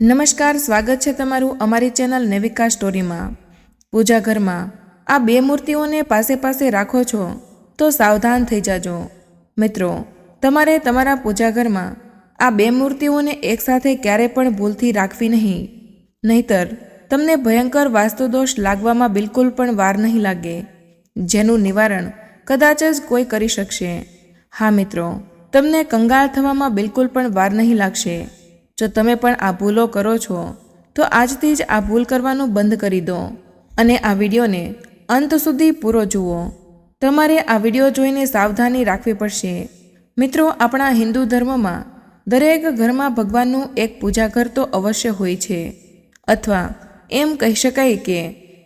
નમસ્કાર, સ્વાગત છે તમારું અમારી ચેનલ નેવિકા સ્ટોરીમાં। પૂજા ઘરમાં આ બે મૂર્તિઓને પાસે પાસે રાખો છો તો સાવધાન થઈ જાજો। મિત્રો, તમારે તમારા પૂજા ઘરમાં આ બે મૂર્તિઓને એકસાથે ક્યારે પણ ભૂલથી રાખવી નહીં, નહીતર તમને ભયંકર વાસ્તુદોષ લાગવામાં બિલકુલ પણ વાર નહીં લાગે, જેનું નિવારણ કદાચ જ કોઈ કરી શકશે। હા મિત્રો, તમને કંગાળ થવામાં બિલકુલ પણ વાર નહીં લાગશે। જો તમે પણ આ ભૂલો કરો છો તો આજથી જ આ ભૂલ કરવાનું બંધ કરી દો અને આ વિડીયોને અંત સુધી પૂરો જુઓ। તમારે આ વિડીયો જોઈને સાવધાની રાખવી પડશે। મિત્રો, આપણા હિન્દુ ધર્મમાં દરેક ઘરમાં ભગવાનનું એક પૂજા ઘર તો અવશ્ય હોય છે, અથવા એમ કહી શકાય કે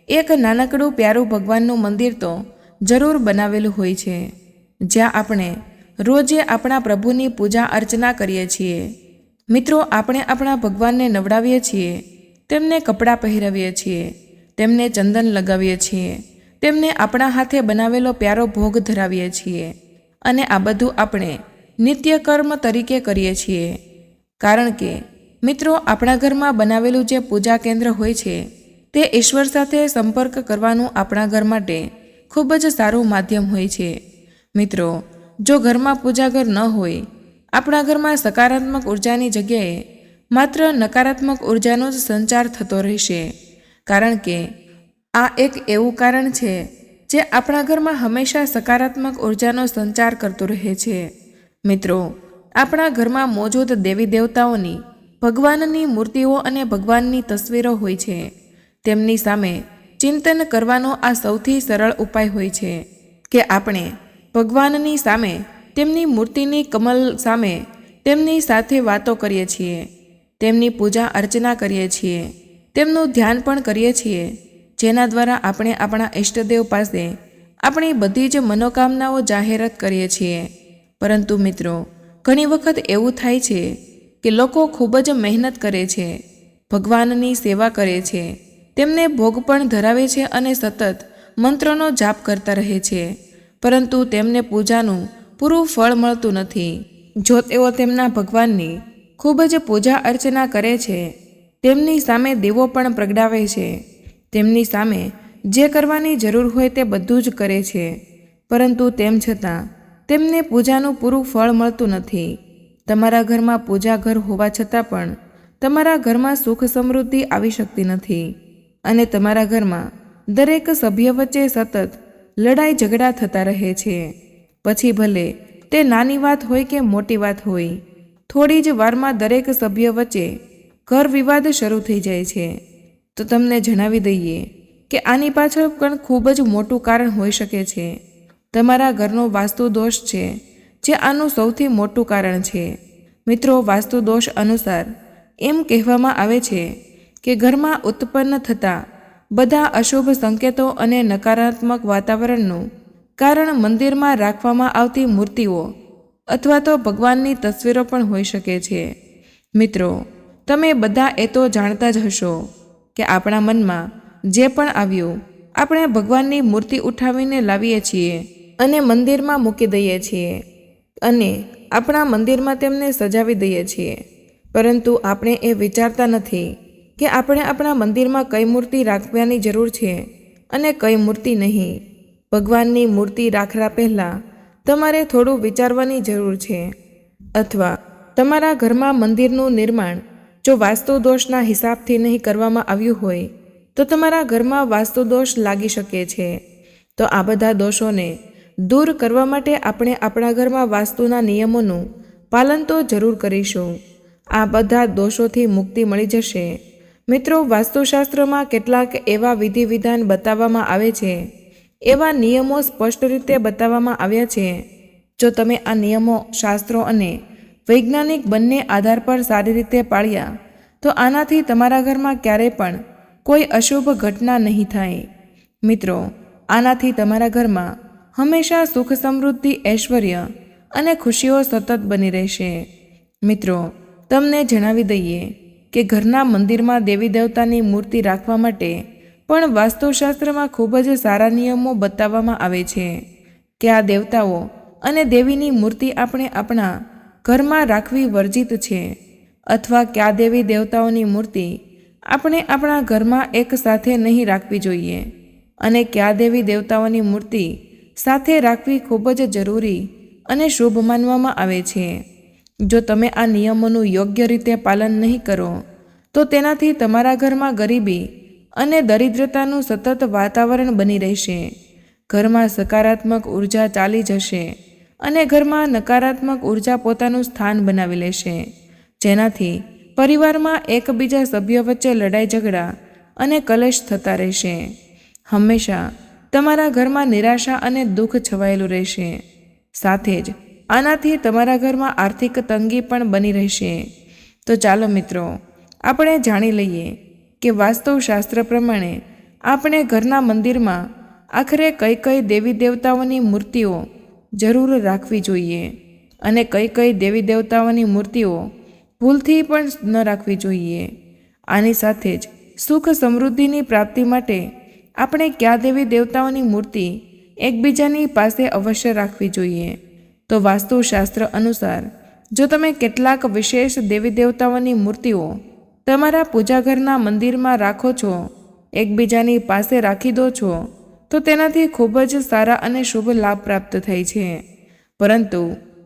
એક નાનકડું પ્યારું ભગવાનનું મંદિર તો જરૂર બનાવેલું હોય છે, જ્યાં આપણે રોજે આપણા પ્રભુની પૂજા અર્ચના કરીએ છીએ। મિત્રો, આપણે આપણા ભગવાનને નવડાવીએ છીએ, તેમને કપડાં પહેરાવીએ છીએ, તેમને ચંદન લગાવીએ છીએ, તેમને આપણા હાથે બનાવેલો પ્યારો ભોગ ધરાવીએ છીએ, અને આ બધું આપણે નિત્ય કર્મ તરીકે કરીએ છીએ। કારણ કે મિત્રો, આપણા ઘરમાં બનાવેલું જે પૂજા કેન્દ્ર હોય છે તે ઈશ્વર સાથે સંપર્ક કરવાનું આપણા ઘર માટે ખૂબ જ સારું માધ્યમ હોય છે। મિત્રો, જો ઘરમાં પૂજા ઘર ન હોય, આપણા ઘરમાં સકારાત્મક ઉર્જાની જગ્યાએ માત્ર નકારાત્મક ઉર્જાનો જ સંચાર થતો રહેશે। કારણ કે આ એક એવું કારણ છે જે આપણા ઘરમાં હંમેશા સકારાત્મક ઉર્જાનો સંચાર કરતું રહે છે। મિત્રો, આપણા ઘરમાં મોજૂદ દેવી દેવતાઓની, ભગવાનની મૂર્તિઓ અને ભગવાનની તસવીરો હોય છે। તેમની સામે ચિંતન કરવાનો આ સૌથી સરળ ઉપાય હોય છે કે આપણે ભગવાનની સામે, તેમની મૂર્તિની કમલ સામે તેમની સાથે વાતો કરીએ છીએ, તેમની પૂજા અર્ચના કરીએ છીએ, તેમનું ધ્યાન પણ કરીએ છીએ, જેના દ્વારા આપણે આપણા ઈષ્ટદેવ પાસે આપણી બધી જ મનોકામનાઓ જાહેરાત કરીએ છીએ। પરંતુ મિત્રો, ઘણી વખત એવું થાય છે કે લોકો ખૂબ જ મહેનત કરે છે, ભગવાનની સેવા કરે છે, તેમને ભોગ પણ ધરાવે છે અને સતત મંત્રોનો જાપ કરતા રહે છે, પરંતુ તેમને પૂજાનું પૂરું ફળ મળતું નથી। જો તેઓ તેમના ભગવાનની ખૂબ જ પૂજા અર્ચના કરે છે, તેમની સામે દીવો પણ પ્રગટાવે છે, તેમની સામે જે કરવાની જરૂર હોય તે બધું જ કરે છે, પરંતુ તેમ છતાં તેમને પૂજાનું પૂરું ફળ મળતું નથી। તમારા ઘરમાં પૂજા ઘર હોવા છતાં પણ તમારા ઘરમાં સુખ સમૃદ્ધિ આવી શકતી નથી, અને તમારા ઘરમાં દરેક સભ્ય વચ્ચે સતત લડાઈ ઝઘડા થતા રહે છે। પછી ભલે તે નાની વાત હોય કે મોટી વાત હોય, થોડી જ વારમાં દરેક સભ્ય વચ્ચે ઘર વિવાદ શરૂ થઈ જાય છે। તો તમને જણાવી દઈએ કે આની પાછળ પણ ખૂબ જ મોટું કારણ હોઈ શકે છે। તમારા ઘરનો વાસ્તુ દોષ છે જે આનું સૌથી મોટું કારણ છે। મિત્રો, વાસ્તુ દોષ અનુસાર એમ કહેવામાં આવે છે કે ઘરમાં ઉત્પન્ન થતા બધા અશુભ સંકેતો અને નકારાત્મક વાતાવરણનું કારણ મંદિરમાં રાખવામાં આવતી મૂર્તિઓ અથવા તો ભગવાનની તસવીરો પણ હોઈ શકે છે। મિત્રો, તમે બધા એ તો જાણતા જ હશો કે આપણા મનમાં જે પણ આવ્યું, આપણે ભગવાનની મૂર્તિ ઉઠાવીને લાવીએ છીએ અને મંદિરમાં મૂકી દઈએ છીએ, અને આપણા મંદિરમાં તેમને સજાવી દઈએ છીએ, પરંતુ આપણે એ વિચારતા નથી કે આપણે આપણા મંદિરમાં કઈ મૂર્તિ રાખવાની જરૂર છે અને કઈ મૂર્તિ નહીં। ભગવાનની મૂર્તિ રાખવા પહેલાં તમારે થોડું વિચારવાની જરૂર છે, અથવા તમારા ઘરમાં મંદિરનું નિર્માણ જો વાસ્તુ દોષના હિસાબથી નહીં કરવામાં આવ્યું હોય તો તમારા ઘરમાં વાસ્તુ દોષ લાગી શકે છે। તો આ બધા દોષોને દૂર કરવા માટે આપણે આપણા ઘરમાં વાસ્તુના નિયમોનું પાલન તો જરૂર કરીશું। આ બધા દોષોથી મુક્તિ મળી જશે। મિત્રો, વાસ્તુશાસ્ત્રમાં કેટલાક એવા વિધિ વિધાન બતાવવામાં આવે છે, એવા નિયમો સ્પષ્ટ રીતે બતાવવામાં આવ્યા છે, જો તમે આ નિયમો શાસ્ત્રો અને વૈજ્ઞાનિક બંને આધાર પર સારી રીતે પાળ્યા તો આનાથી તમારા ઘરમાં ક્યારેય પણ કોઈ અશુભ ઘટના નહીં થાય। મિત્રો, આનાથી તમારા ઘરમાં હંમેશા સુખ સમૃદ્ધિ, ઐશ્વર્ય અને ખુશીઓ સતત બની રહેશે। મિત્રો, તમને જણાવી દઈએ કે ઘરના મંદિરમાં દેવી દેવતાની મૂર્તિ રાખવા માટે પણ વાસ્તુશાસ્ત્રમાં ખૂબ જ સારા નિયમો બતાવવામાં આવે છે કે આ દેવતાઓ અને દેવીની મૂર્તિ આપણે આપણા ઘરમાં રાખવી વર્જિત છે, અથવા કયા દેવી દેવતાઓની મૂર્તિ આપણે આપણા ઘરમાં એક સાથે નહીં રાખવી જોઈએ અને કયા દેવી દેવતાઓની મૂર્તિ સાથે રાખવી ખૂબ જ જરૂરી અને શુભ માનવામાં આવે છે. જો તમે આ નિયમોનું યોગ્ય રીતે પાલન નહીં કરો તો તેનાથી તમારા ઘરમાં ગરીબી અને દરિદ્રતાનું સતત વાતાવરણ બની રહેશે. ઘરમાં સકારાત્મક ઉર્જા ચાલી જશે અને ઘરમાં નકારાત્મક ઉર્જા પોતાનું સ્થાન બનાવી લેશે, જેનાથી પરિવારમાં એકબીજા સભ્યો વચ્ચે લડાઈ ઝઘડા અને કલેશ થતા રહેશે. હંમેશા તમારા ઘરમાં નિરાશા અને દુઃખ છવાયેલું રહેશે. સાથે જ આનાથી તમારા ઘરમાં આર્થિક તંગી પણ બની રહેશે. તો ચાલો મિત્રો, આપણે જાણી લઈએ કે વાસ્તુશાસ્ત્ર પ્રમાણે આપણે ઘરના મંદિરમાં આખરે કઈ કઈ દેવી દેવતાઓની મૂર્તિઓ જરૂર રાખવી જોઈએ અને કઈ કઈ દેવી દેવતાઓની મૂર્તિઓ ભૂલથી પણ ન રાખવી જોઈએ. આની સાથે જ સુખ સમૃદ્ધિની પ્રાપ્તિ માટે આપણે કયા દેવી દેવતાઓની મૂર્તિ એકબીજાની પાસે અવશ્ય રાખવી જોઈએ. તો વાસ્તુશાસ્ત્ર અનુસાર જો તમે કેટલાક વિશેષ દેવી દેવતાઓની મૂર્તિઓ તમારા પૂજાઘરના મંદિરમાં રાખો છો, એકબીજાની પાસે રાખી દો છો, તો તેનાથી ખૂબ જ સારા અને શુભ લાભ પ્રાપ્ત થાય છે. પરંતુ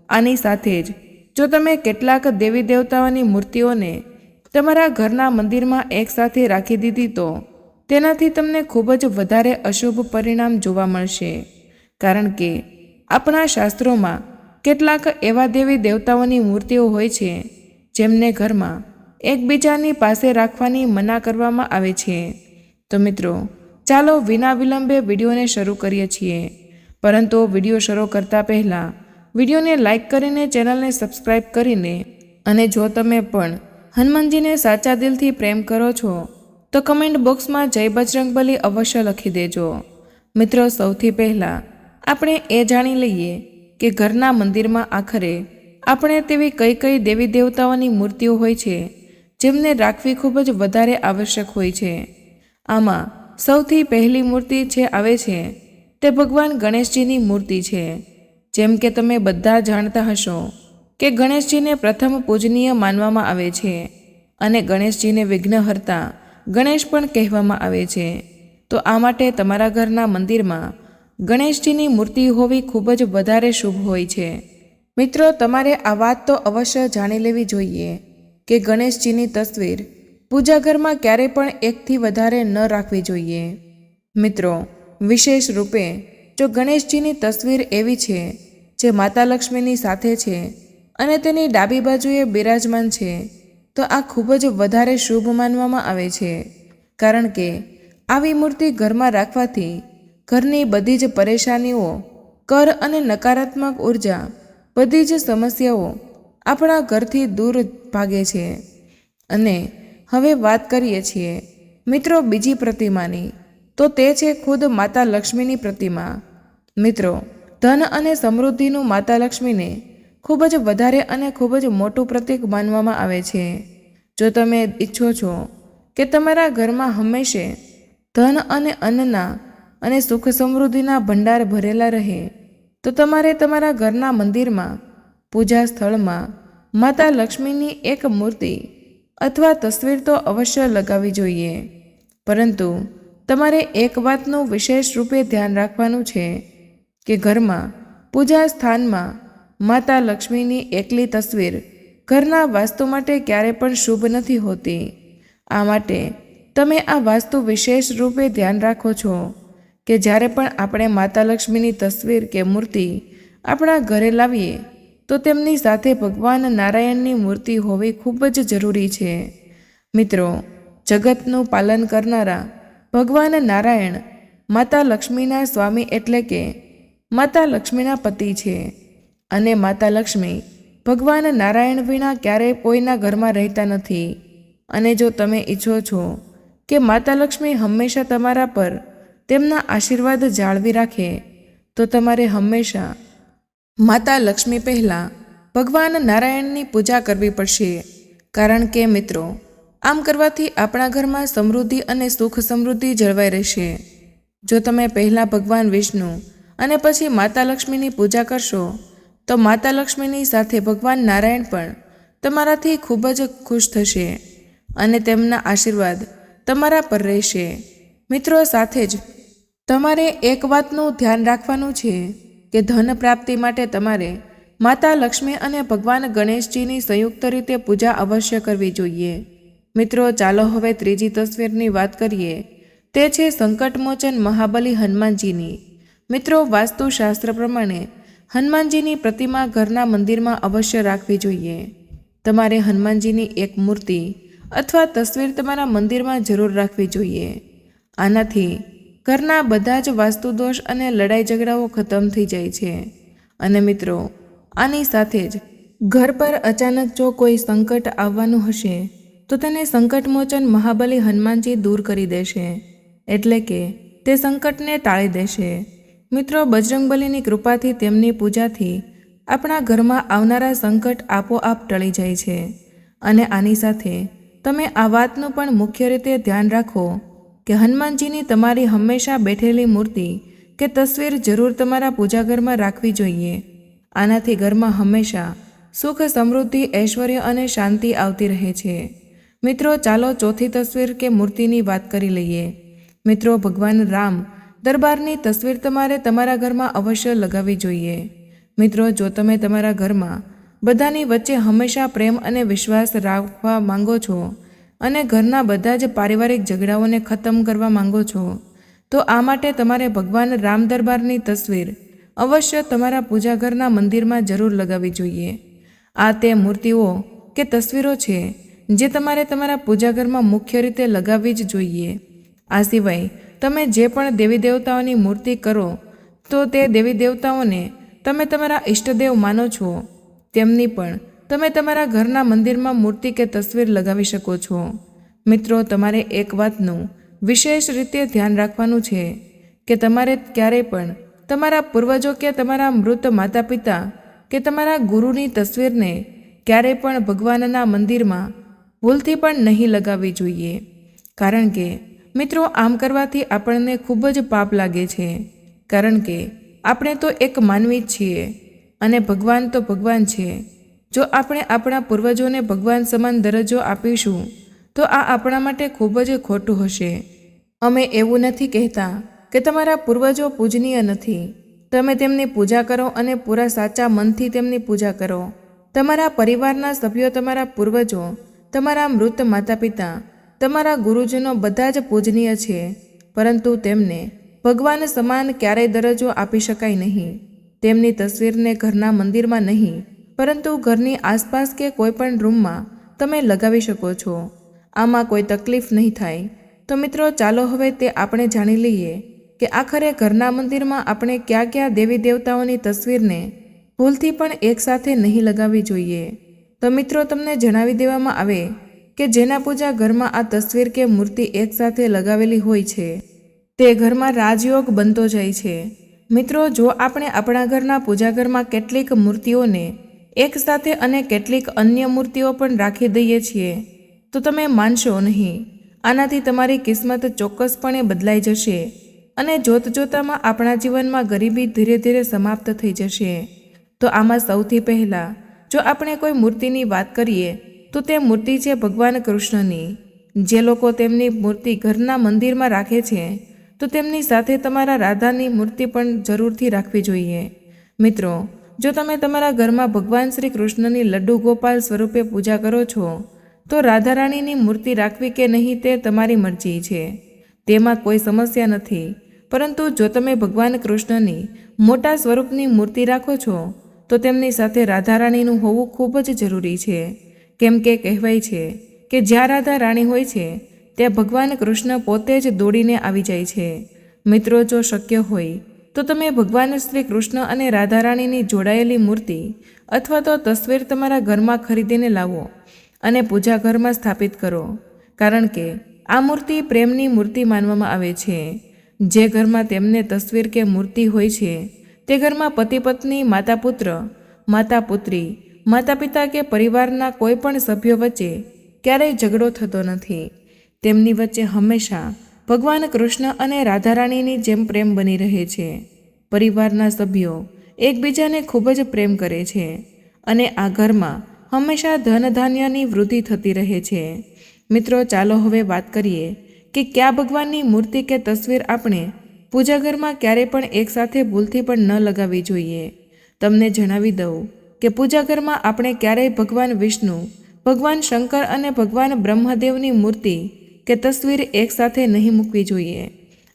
આની સાથે જ જો તમે કેટલાક દેવી દેવતાઓની મૂર્તિઓને તમારા ઘરના મંદિરમાં એકસાથે રાખી દીધી તો તેનાથી તમને ખૂબ જ વધારે અશુભ પરિણામ જોવા મળશે. કારણ કે આપણા શાસ્ત્રોમાં કેટલાક એવા દેવી દેવતાઓની મૂર્તિઓ હોય છે જેમને ઘરમાં એકબીજાની પાસે રાખવાની મના કરવામાં આવે છે. તો મિત્રો, ચાલો વિના વિલંબે વિડીયોને શરૂ કરીએ છીએ. પરંતુ વિડીયો શરૂ કરતાં પહેલાં વિડીયોને લાઇક કરીને ચેનલને સબસ્ક્રાઈબ કરીને અને જો તમે પણ હનુમાનજીને સાચા દિલથી પ્રેમ કરો છો તો કમેન્ટ બોક્સમાં જય બજરંગબલી અવશ્ય લખી દેજો. મિત્રો, સૌથી પહેલાં આપણે એ જાણી લઈએ કે ઘરના મંદિરમાં આખરે આપણે તેવી કઈ કઈ દેવી દેવતાઓની મૂર્તિઓ હોય છે જેમને રાખવી ખૂબ જ વધારે આવશ્યક હોય છે. આમાં સૌથી પહેલી મૂર્તિ આવે છે તે ભગવાન ગણેશજીની મૂર્તિ છે. જેમ કે તમે બધા જાણતા હશો કે ગણેશજીને પ્રથમ પૂજનીય માનવામાં આવે છે અને ગણેશજીને વિઘ્નહર્તા ગણેશ પણ કહેવામાં આવે છે. તો આ માટે તમારા ઘરના મંદિરમાં ગણેશજીની મૂર્તિ હોવી ખૂબ જ વધારે શુભ હોય છે. મિત્રો, તમારે આ વાત તો અવશ્ય જાણી લેવી જોઈએ કે ગણેશજીની તસવીર પૂજાઘરમાં ક્યારેય પણ એકથી વધારે ન રાખવી જોઈએ. મિત્રો, વિશેષ રૂપે જો ગણેશજીની તસવીર એવી છે જે માતા લક્ષ્મીની સાથે છે અને તેની ડાબી બાજુએ બિરાજમાન છે તો આ ખૂબ જ વધારે શુભ માનવામાં આવે છે. કારણ કે આવી મૂર્તિ ઘરમાં રાખવાથી ઘરની બધી જ પરેશાનીઓ, કર અને નકારાત્મક ઉર્જા, બધી જ સમસ્યાઓ આપણા ઘરથી દૂર ભાગે છે. અને હવે વાત કરીએ છીએ મિત્રો બીજી પ્રતિમાની, તો તે છે ખુદ માતા લક્ષ્મીની પ્રતિમા. મિત્રો, ધન અને સમૃદ્ધિનું માતા લક્ષ્મીને ખૂબ જ વધારે અને ખૂબ જ મોટું પ્રતીક માનવામાં આવે છે. જો તમે ઈચ્છો છો કે તમારા ઘરમાં હંમેશા ધન અને અન્નના અને સુખ સમૃદ્ધિના ભંડાર ભરેલા રહે તો તમારે તમારા ઘરના મંદિરમાં, પૂજા સ્થળમાં માતા લક્ષ્મીની એક મૂર્તિ અથવા તસવીર તો અવશ્ય લગાવવી જોઈએ. પરંતુ તમારે એક વાતનું વિશેષ રૂપે ધ્યાન રાખવાનું છે કે ઘરમાં પૂજા સ્થાનમાં માતા લક્ષ્મીની એકલી તસવીર ઘરના વાસ્તુ માટે ક્યારે પણ શુભ નથી હોતી. આ માટે તમે આ વાસ્તુ વિશેષ રૂપે ધ્યાન રાખો છો કે જ્યારે પણ આપણે માતા લક્ષ્મીની તસવીર કે મૂર્તિ આપણા ઘરે લાવીએ તો તેમની સાથે ભગવાન નારાયણની મૂર્તિ હોવી ખૂબ જ જરૂરી છે. મિત્રો, જગતનું પાલન કરનારા ભગવાન નારાયણ માતા લક્ષ્મીના સ્વામી એટલે કે માતા લક્ષ્મીના પતિ છે અને માતા લક્ષ્મી ભગવાન નારાયણ વિના ક્યારેય કોઈના ઘરમાં રહેતા નથી. અને જો તમે ઈચ્છો છો કે માતા લક્ષ્મી હંમેશા તમારા પર તેમના આશીર્વાદ જાળવી રાખે તો તમારે હંમેશા માતા લક્ષ્મી પહેલાં ભગવાન નારાયણની પૂજા કરવી પડશે. કારણ કે મિત્રો, આમ કરવાથી આપણા ઘરમાં સમૃદ્ધિ અને સુખ સમૃદ્ધિ જળવાઈ રહેશે. જો તમે પહેલાં ભગવાન વિષ્ણુ અને પછી માતા લક્ષ્મીની પૂજા કરશો તો માતા લક્ષ્મીની સાથે ભગવાન નારાયણ પણ તમારાથી ખૂબ જ ખુશ થશે અને તેમના આશીર્વાદ તમારા પર રહેશે. મિત્રો, સાથે જ તમારે એક વાતનું ધ્યાન રાખવાનું છે કે ધન પ્રાપ્તિ માટે તમારે માતા લક્ષ્મી અને ભગવાન ગણેશજીની સંયુક્ત રીતે પૂજા અવશ્ય કરવી જોઈએ. મિત્રો, ચાલો હવે ત્રીજી તસવીરની વાત કરીએ. તે છે સંકટમોચન મહાબલી હનુમાનજીની. મિત્રો, વાસ્તુશાસ્ત્ર પ્રમાણે હનુમાનજીની પ્રતિમા ઘરના મંદિરમાં અવશ્ય રાખવી જોઈએ. તમારે હનુમાનજીની એક મૂર્તિ અથવા તસવીર તમારા મંદિરમાં જરૂર રાખવી જોઈએ. આનાથી ઘરના બધા જ વાસ્તુદોષ અને લડાઈ ઝઘડાઓ ખતમ થઈ જાય છે. અને મિત્રો, આની સાથે જ ઘર પર અચાનક જો કોઈ સંકટ આવવાનું હશે તો તેને સંકટમોચન મહાબલી હનુમાનજી દૂર કરી દેશે, એટલે કે તે સંકટને ટાળી દેશે. મિત્રો, બજરંગબલીની કૃપાથી તેમની પૂજાથી આપણા ઘરમાં આવનારા સંકટ આપોઆપ ટળી જાય છે. અને આની સાથે તમે આ વાતનું પણ મુખ્ય રીતે ધ્યાન રાખો કે હનુમાનજીની તમારી હંમેશા બેઠેલી મૂર્તિ કે તસવીર જરૂર તમારા પૂજાઘરમાં રાખવી જોઈએ. આનાથી ઘરમાં હંમેશા સુખ, સમૃદ્ધિ, ઐશ્વર્ય અને શાંતિ આવતી રહે છે. મિત્રો, ચાલો ચોથી તસવીર કે મૂર્તિની વાત કરી લઈએ. મિત્રો, ભગવાન રામ દરબારની તસવીર તમારે તમારા ઘરમાં અવશ્ય લગાવવી જોઈએ. મિત્રો, જો તમે તમારા ઘરમાં બધાની વચ્ચે હંમેશા પ્રેમ અને વિશ્વાસ રાખવા માંગો છો અને ઘરના બધા જ પારિવારિક ઝઘડાઓને ખતમ કરવા માંગો છો, તો આ માટે તમારે ભગવાન રામ દરબારની તસવીર અવશ્ય તમારા પૂજાઘરના મંદિરમાં જરૂર લગાવવી જોઈએ. આ તે મૂર્તિઓ કે તસવીરો છે જે તમારે તમારા પૂજાઘરમાં મુખ્ય રીતે લગાવવી જ જોઈએ. આ સિવાય તમે જે પણ દેવી દેવતાઓની મૂર્તિ કરો તો તે દેવી દેવતાઓને તમે તમારા ઈષ્ટદેવ માનો છો તેમની પણ તમે તમારા ઘરના મંદિરમાં મૂર્તિ કે તસવીર લગાવી શકો છો. મિત્રો, તમારે એક વાતનું વિશેષ રીતે ધ્યાન રાખવાનું છે કે તમારે ક્યારેય પણ તમારા પૂર્વજો કે તમારા મૃત માતા પિતા કે તમારા ગુરુની તસવીરને ક્યારેય પણ ભગવાનના મંદિરમાં ભૂલથી પણ નહીં લગાવવી જોઈએ. કારણ કે મિત્રો, આમ કરવાથી આપણને ખૂબ જ પાપ લાગે છે. કારણ કે આપણે તો એક માનવી જ છીએ અને ભગવાન તો ભગવાન છે. જો આપણે આપણા પૂર્વજોને ભગવાન સમાન દરજ્જો આપીશું તો આ આપણા માટે ખૂબ જ ખોટું હશે. અમે એવું નથી કહેતા કે તમારા પૂર્વજો પૂજનીય નથી. તમે તેમની પૂજા કરો અને પૂરા સાચા મનથી તેમની પૂજા કરો. તમારા પરિવારના સભ્યો, તમારા પૂર્વજો, તમારા મૃત માતા પિતા, તમારા ગુરુજનો બધા જ પૂજનીય છે, પરંતુ તેમને ભગવાન સમાન ક્યારેય દરજ્જો આપી શકાય નહીં. તેમની તસવીરને ઘરના મંદિરમાં નહીં, પરંતુ ઘરની આસપાસ કે કોઈ પણ રૂમમાં તમે લગાવી શકો છો. આમાં કોઈ તકલીફ નહીં થાય. તો મિત્રો, ચાલો હવે તે આપણે જાણી લઈએ કે આખરે ઘરના મંદિરમાં આપણે કયા કયા દેવી દેવતાઓની તસવીરને ભૂલથી પણ એકસાથે નહીં લગાવવી જોઈએ. તો મિત્રો, તમને જણાવી દેવામાં આવે કે જેના પૂજા ઘરમાં આ તસવીર કે મૂર્તિ એકસાથે લગાવેલી હોય છે તે ઘરમાં રાજયોગ બનતો જાય છે. મિત્રો, જો આપણે આપણા ઘરના પૂજાઘરમાં કેટલીક મૂર્તિઓને એકસાથે અને કેટલીક અન્ય મૂર્તિઓ પણ રાખી દઈએ છીએ તો તમે માનશો નહીં, આનાથી તમારી કિસ્મત ચોક્કસપણે બદલાઈ જશે અને જોતજોતામાં આપણા જીવનમાં ગરીબી ધીરે ધીરે સમાપ્ત થઈ જશે. તો આમાં સૌથી પહેલાં જો આપણે કોઈ મૂર્તિની વાત કરીએ તો તે મૂર્તિ છે ભગવાન કૃષ્ણની. જે લોકો તેમની મૂર્તિ ઘરના મંદિરમાં રાખે છે તો તેમની સાથે તમારા રાધાની મૂર્તિ પણ જરૂરથી રાખવી જોઈએ. મિત્રો, જો તમે તમારા ઘરમાં ભગવાન શ્રી કૃષ્ણની લડ્ડુ ગોપાલ સ્વરૂપે પૂજા કરો છો તો રાધા રાણીની મૂર્તિ રાખવી કે નહીં તે તમારી મરજી છે, તેમાં કોઈ સમસ્યા નથી. પરંતુ જો તમે ભગવાન કૃષ્ણની મોટા સ્વરૂપની મૂર્તિ રાખો છો તો તેમની સાથે રાધા રાણીનું હોવું ખૂબ જ જરૂરી છે. કેમ કે કહેવાય છે કે જ્યાં રાધા રાણી હોય છે ત્યાં ભગવાન કૃષ્ણ પોતે જ દોડીને આવી જાય છે. મિત્રો, જો શક્ય હોય તો તમે ભગવાન શ્રી કૃષ્ણ અને રાધા રાણીની જોડાયેલી મૂર્તિ અથવા તો તસવીર તમારા ઘરમાં ખરીદીને લાવો અને પૂજા ઘરમાં સ્થાપિત કરો. કારણ કે આ મૂર્તિ પ્રેમની મૂર્તિ માનવામાં આવે છે. જે ઘરમાં તેમને તસવીર કે મૂર્તિ હોય છે તે ઘરમાં પતિ પત્ની, માતા પુત્ર, માતા પુત્રી, માતા પિતા કે પરિવારના કોઈ પણ સભ્યો વચ્ચે ક્યારેય ઝઘડો થતો નથી. તેમની વચ્ચે હંમેશા ભગવાન કૃષ્ણ અને રાધા રાણીની જેમ પ્રેમ બની રહે છે. પરિવારના સભ્યો એકબીજાને ખૂબ જ પ્રેમ કરે છે અને આ ઘરમાં હંમેશા ધન ધાન્યની વૃદ્ધિ થતી રહે છે। મિત્રો, ચાલો હવે વાત કરીએ કે કયા ભગવાનની મૂર્તિ કે તસવીર આપણે પૂજા ઘરમાં ક્યારેય પણ એકસાથે ભૂલથી પણ ન લગાવવી જોઈએ। તમને જણાવી દઉં કે પૂજા ઘરમાં આપણે ક્યારેય ભગવાન વિષ્ણુ, ભગવાન શંકર અને ભગવાન બ્રહ્મદેવની મૂર્તિ કે તસવીર એકસાથે નહીં મૂકવી જોઈએ।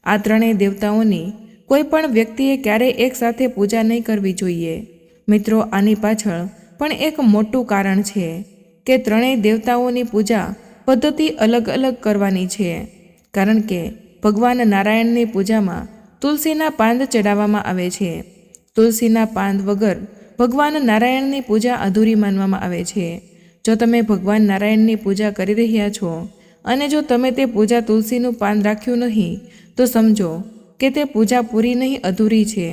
આ ત્રણેય દેવતાઓની કોઈ પણ વ્યક્તિએ ક્યારેય એકસાથે પૂજા નહીં કરવી જોઈએ। મિત્રો, આની પાછળ પણ એક મોટું કારણ છે કે ત્રણેય દેવતાઓની પૂજા પદ્ધતિ અલગ અલગ કરવાની છે, કારણ કે ભગવાન નારાયણની પૂજામાં તુલસીના પાન ચડાવવામાં આવે છે। તુલસીના પાન વગર ભગવાન નારાયણની પૂજા અધૂરી માનવામાં આવે છે। જો તમે ભગવાન નારાયણની પૂજા કરી રહ્યા છો અને જો તમે તે પૂજા તુલસીનું પાન રાખ્યું નહીં, તો સમજો કે તે પૂજા પૂરી નહીં, અધૂરી છે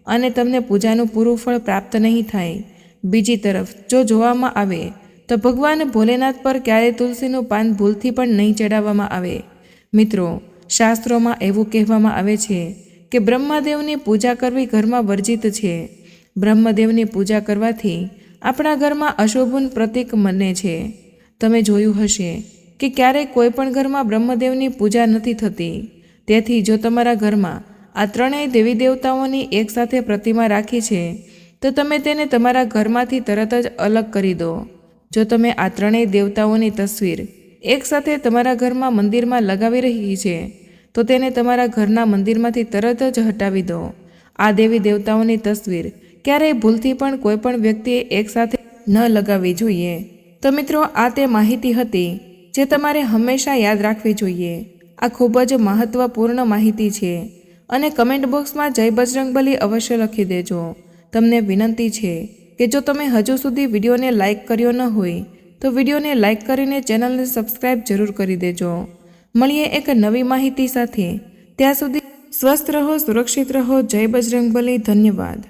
અને તમને પૂજાનું પૂરું ફળ પ્રાપ્ત નહીં થાય। બીજી તરફ જો જોવામાં આવે તો ભગવાન ભોલેનાથ પર ક્યારેય તુલસીનું પાન ભૂલથી પણ નહીં ચડાવવામાં આવે। મિત્રો, શાસ્ત્રોમાં એવું કહેવામાં આવે છે કે બ્રહ્મદેવની પૂજા કરવી ઘરમાં વર્જિત છે। બ્રહ્મદેવની પૂજા કરવાથી આપણા ઘરમાં અશુભનું પ્રતીક બને છે। તમે જોયું હશે કે ક્યારેય કોઈ પણ ઘરમાં બ્રહ્મદેવની પૂજા નથી થતી। તેથી જો તમારા ઘરમાં આ ત્રણેય દેવી દેવતાઓની એકસાથે પ્રતિમા રાખી છે, તો તમે તેને તમારા ઘરમાંથી તરત જ અલગ કરી દો। જો તમે આ ત્રણેય દેવતાઓની તસવીર એકસાથે તમારા ઘરમાં મંદિરમાં લગાવી રહી છે, તો તેને તમારા ઘરના મંદિરમાંથી તરત જ હટાવી દો। આ દેવી દેવતાઓની તસવીર ક્યારેય ભૂલથી પણ કોઈ પણ વ્યક્તિએ એકસાથે ન લગાવવી જોઈએ। તો મિત્રો, આ તે માહિતી હતી જે તમારે હંમેશા યાદ રાખવી જોઈએ। આ ખૂબ જ મહત્વપૂર્ણ માહિતી છે અને કમેન્ટ બોક્સમાં જય બજરંગબલી અવશ્ય લખી દેજો। તમને વિનંતી છે કે જો તમે હજુ સુધી વિડીયોને લાઇક કર્યો ન હોય તો વિડીયોને લાઇક કરીને ચેનલને સબસ્ક્રાઈબ જરૂર કરી દેજો। મળીએ એક નવી માહિતી સાથે, ત્યાં સુધી સ્વસ્થ રહો, સુરક્ષિત રહો। જય બજરંગબલી। ધન્યવાદ।